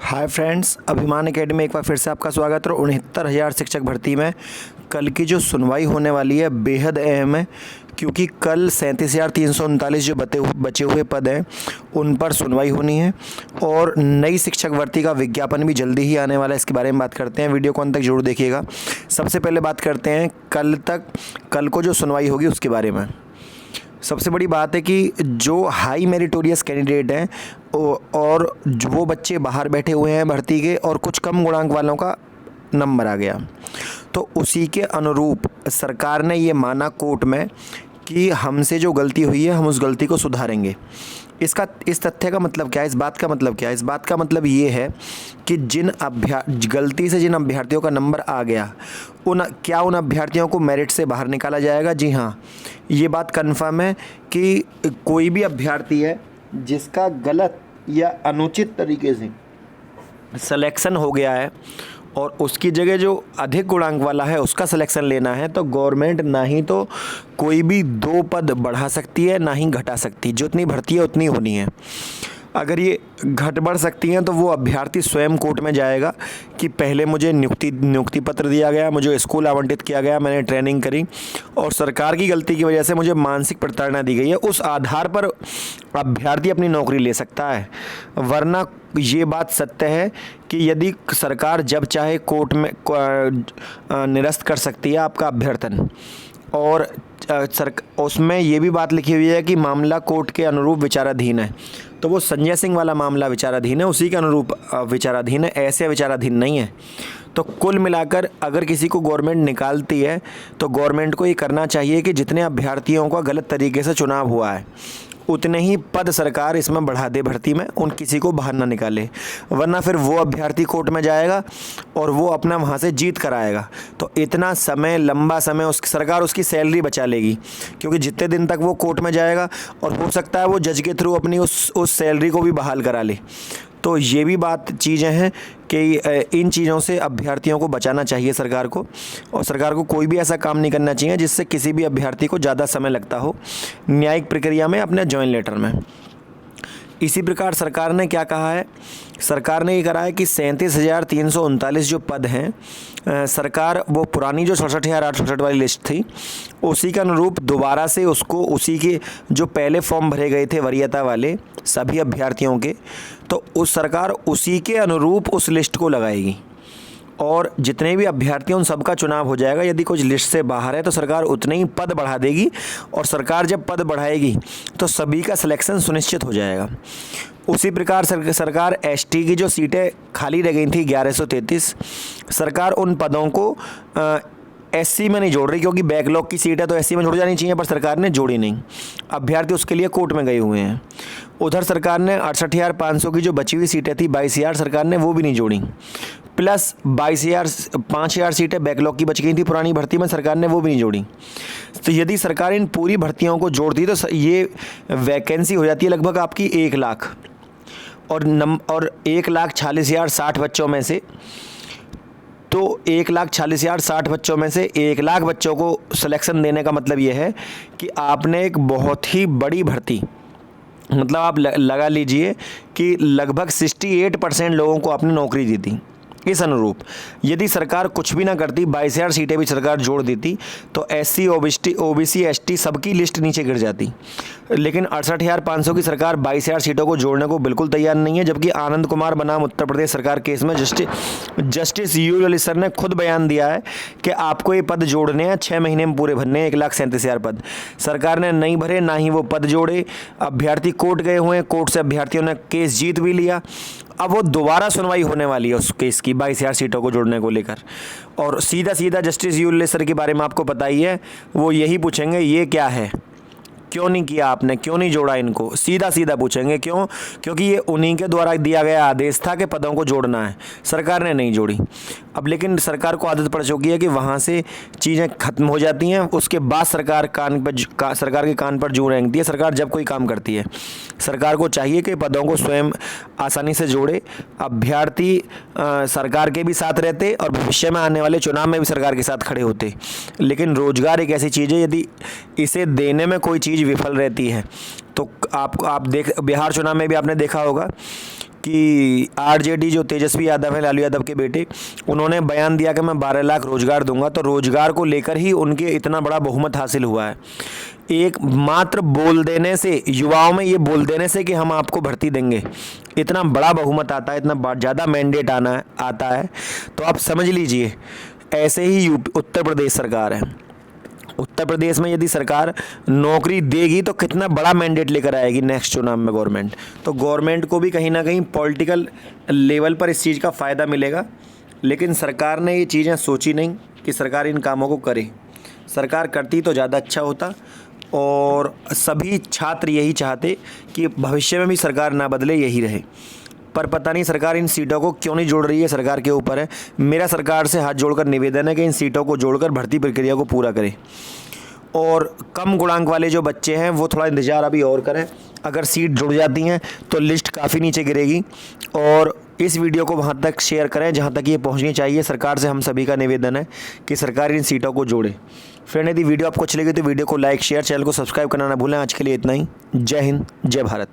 Hi friends, अभिमान academy एक बार फिर से आपका स्वागत है। 69,000 शिक्षक भर्ती में कल की जो सुनवाई होने वाली है बेहद अहम है, क्योंकि कल 37,339 जो बचे हुए पद हैं उन पर सुनवाई होनी है और नई शिक्षक भर्ती का विज्ञापन भी जल्दी ही आने वाला है। इसके बारे में बात करते हैं, वीडियो को अंत तक जरूर देखिएगा। सबसे पहले बात करते हैं कल को जो सुनवाई होगी उसके बारे में। सबसे बड़ी बात है कि जो हाई मेरिटोरियस कैंडिडेट हैं और जो वो बच्चे बाहर बैठे हुए हैं भर्ती के और कुछ कम गुणांक वालों का नंबर आ गया, तो उसी के अनुरूप सरकार ने ये माना कोर्ट में कि हमसे जो गलती हुई है हम उस गलती को सुधारेंगे। इस तथ्य का मतलब क्या है, इस बात का मतलब क्या है? इस बात का मतलब ये है कि गलती से जिन अभ्यर्थियों का नंबर आ गया उन अभ्यर्थियों को मेरिट से बाहर निकाला जाएगा। जी हाँ, ये बात कन्फर्म है कि कोई भी अभ्यर्थी है जिसका गलत या अनुचित तरीके से सिलेक्शन हो गया है और उसकी जगह जो अधिक गुणांक वाला है उसका सिलेक्शन लेना है, तो गवर्नमेंट ना ही तो कोई भी 2 पद बढ़ा सकती है ना ही घटा सकती। जितनी भर्ती है उतनी होनी है। अगर ये घट बढ़ सकती हैं तो वो अभ्यर्थी स्वयं कोर्ट में जाएगा कि पहले मुझे नियुक्ति पत्र दिया गया, मुझे स्कूल आवंटित किया गया, मैंने ट्रेनिंग करी और सरकार की गलती की वजह से मुझे मानसिक प्रताड़ना दी गई है। उस आधार पर अभ्यर्थी अपनी नौकरी ले सकता है। वरना ये बात सत्य है कि यदि सरकार जब चाहे कोर्ट में निरस्त कर सकती है आपका अभ्यर्थन, और उसमें ये भी बात लिखी हुई है कि मामला कोर्ट के अनुरूप विचाराधीन है। तो वो संजय सिंह वाला मामला विचाराधीन है, उसी के अनुरूप विचाराधीन है, ऐसे विचाराधीन नहीं है। तो कुल मिलाकर अगर किसी को गवर्नमेंट निकालती है तो गवर्नमेंट को ये करना चाहिए कि जितने अभ्यर्थियों का गलत तरीके से चुनाव हुआ है उतने ही पद सरकार इसमें बढ़ा दे भर्ती में, उन किसी को बाहर ना निकाले। वरना फिर वो अभ्यर्थी कोर्ट में जाएगा और वो अपना वहाँ से जीत कर आएगा, तो इतना समय, लंबा समय सरकार उसकी सैलरी बचा लेगी, क्योंकि जितने दिन तक वो कोर्ट में जाएगा और हो सकता है वो जज के थ्रू अपनी उस सैलरी को भी बहाल करा ले। तो ये भी चीज़ें हैं कि इन चीज़ों से अभ्यर्थियों को बचाना चाहिए सरकार को, और सरकार को कोई भी ऐसा काम नहीं करना चाहिए जिससे किसी भी अभ्यर्थी को ज़्यादा समय लगता हो न्यायिक प्रक्रिया में अपने जॉइन लेटर में। इसी प्रकार सरकार ने क्या कहा है, सरकार ने ये करा है कि 37,339 जो पद हैं, सरकार वो पुरानी जो 67,867 वाली लिस्ट थी उसी के अनुरूप दोबारा से उसको उसी के जो पहले फॉर्म भरे गए थे वरीयता वाले सभी अभ्यर्थियों के, तो उस सरकार उसी के अनुरूप उस लिस्ट को लगाएगी और जितने भी अभ्यर्थी उन सबका चुनाव हो जाएगा। यदि कुछ लिस्ट से बाहर है तो सरकार उतने ही पद बढ़ा देगी, और सरकार जब पद बढ़ाएगी तो सभी का सिलेक्शन सुनिश्चित हो जाएगा। उसी प्रकार सरकार एसटी की जो सीटें खाली रह गई थी 1133, सरकार उन पदों को एससी में नहीं जोड़ रही, क्योंकि बैकलॉग की सीट है तो एससी में जोड़ जानी चाहिए, पर सरकार ने जोड़ी नहीं। अभ्यर्थी उसके लिए कोर्ट में गए हुए हैं। उधर सरकार ने 68,500 की जो बची हुई सीटें थी 22,000 सरकार ने वो भी नहीं जोड़ी, प्लस 5,000 सीटें बैकलॉग की बच गई थी पुरानी भर्ती में, सरकार ने वो भी नहीं जोड़ी। तो यदि सरकार इन पूरी भर्तियों को जोड़ती तो ये वैकेंसी हो जाती है लगभग आपकी 1 लाख, और 1,40,60 बच्चों में से, तो 1,40,60 बच्चों में से 1 लाख बच्चों को सिलेक्शन देने का मतलब ये है कि आपने एक बहुत ही बड़ी भर्ती, मतलब आप लगा लीजिए कि लगभग 68% लोगों को आपने नौकरी दी थी। इस अनुरूप यदि सरकार कुछ भी ना करती, 22,000 सीटें भी सरकार जोड़ देती, तो एससी, ओबीसी, एसटी सबकी लिस्ट नीचे गिर जाती। लेकिन 68,500 की सरकार 22,000 सीटों को जोड़ने को बिल्कुल तैयार नहीं है, जबकि आनंद कुमार बनाम उत्तर प्रदेश सरकार केस में जस्टिस यू ललित सर ने खुद बयान दिया है कि आपको ये पद जोड़ने हैं, 6 महीने में पूरे भरने हैं 1,37,000 पद। सरकार ने नहीं भरे, ना ही वो पद जोड़े। अभ्यर्थी कोर्ट गए हुए हैं, कोर्ट से अभ्यर्थियों ने केस जीत भी लिया। अब वो दोबारा सुनवाई होने वाली है उस केस की 22,000 सीटों को जोड़ने को लेकर, और सीधा जस्टिस यू ललित सर के बारे में आपको पता ही है, वो यही पूछेंगे ये क्या है, क्यों नहीं किया आपने, क्यों नहीं जोड़ा इनको, सीधा पूछेंगे। क्यों? क्योंकि ये उन्हीं के द्वारा दिया गया आदेश था कि पदों को जोड़ना है, सरकार ने नहीं जोड़ी। अब लेकिन सरकार को आदत पड़ चुकी है कि वहाँ से चीज़ें खत्म हो जाती हैं, उसके बाद सरकार के कान पर जूं रेंगती है। सरकार जब कोई काम करती है, सरकार को चाहिए कि पदों को स्वयं आसानी से जोड़े, अभ्यर्थी सरकार के भी साथ रहते और भविष्य में आने वाले चुनाव में भी सरकार के साथ खड़े होते। लेकिन रोजगार एक ऐसी चीज़ है, यदि इसे देने में कोई चीज़ विफल रहती है तो आप बिहार चुनाव में भी आपने देखा होगा कि आरजेडी जो तेजस्वी यादव है, लालू यादव के बेटे, उन्होंने बयान दिया कि मैं 12 लाख रोजगार दूंगा, तो रोजगार को लेकर ही उनके इतना बड़ा बहुमत हासिल हुआ है। एक मात्र बोल देने से, युवाओं में ये बोल देने से कि हम आपको भर्ती देंगे, इतना बड़ा बहुमत आता है, इतना ज़्यादा मैंडेट आता है। तो आप समझ लीजिए, ऐसे ही उत्तर प्रदेश सरकार है। उत्तर प्रदेश में यदि सरकार नौकरी देगी तो कितना बड़ा मैंडेट लेकर आएगी नेक्स्ट चुनाव में गवर्नमेंट। तो गवर्नमेंट को भी कहीं ना कहीं पॉलिटिकल लेवल पर इस चीज़ का फ़ायदा मिलेगा। लेकिन सरकार ने ये चीज़ें सोची नहीं कि सरकार इन कामों को करे। सरकार करती तो ज़्यादा अच्छा होता, और सभी छात्र यही चाहते कि भविष्य में भी सरकार ना बदले, यही रहे। पर पता नहीं सरकार इन सीटों को क्यों नहीं जोड़ रही है, सरकार के ऊपर है। मेरा सरकार से हाथ जोड़कर निवेदन है कि इन सीटों को जोड़कर भर्ती प्रक्रिया को पूरा करें, और कम गुणांक वाले जो बच्चे हैं वो थोड़ा इंतज़ार अभी और करें। अगर सीट जुड़ जाती हैं तो लिस्ट काफ़ी नीचे गिरेगी। और इस वीडियो को वहाँ तक शेयर करें जहाँ तक ये पहुँचनी चाहिए। सरकार से हम सभी का निवेदन है कि सरकार इन सीटों को जोड़े। फ्रेंड, यदि वीडियो आपको अच्छी लगी तो वीडियो को लाइक, शेयर, चैनल को सब्सक्राइब करना ना भूलें। आज के लिए इतना ही। जय हिंद, जय भारत।